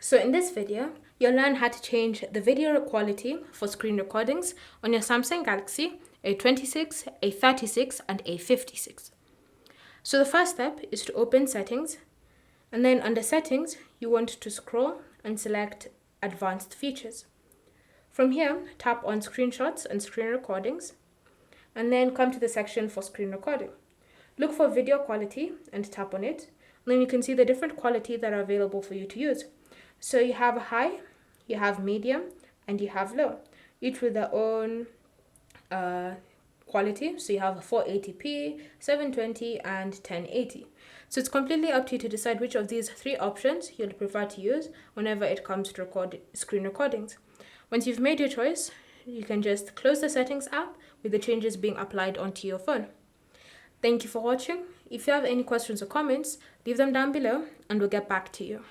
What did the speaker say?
So in this video, you'll learn how to change the video quality for screen recordings on your Samsung Galaxy A26, A36 and A56. So the first step is to open settings, and then under settings, you want to scroll and select advanced features. From here, tap on screenshots and screen recordings, and then come to the section for screen recording. Look for video quality and tap on it, and then you can see the different quality that are available for you to use. So you have high, you have medium, and you have low, each with their own quality. So you have 480p, 720, and 1080. So it's completely up to you to decide which of these three options you'll prefer to use whenever it comes to screen recordings. Once you've made your choice, you can just close the settings app with the changes being applied onto your phone. Thank you for watching. If you have any questions or comments, leave them down below and we'll get back to you.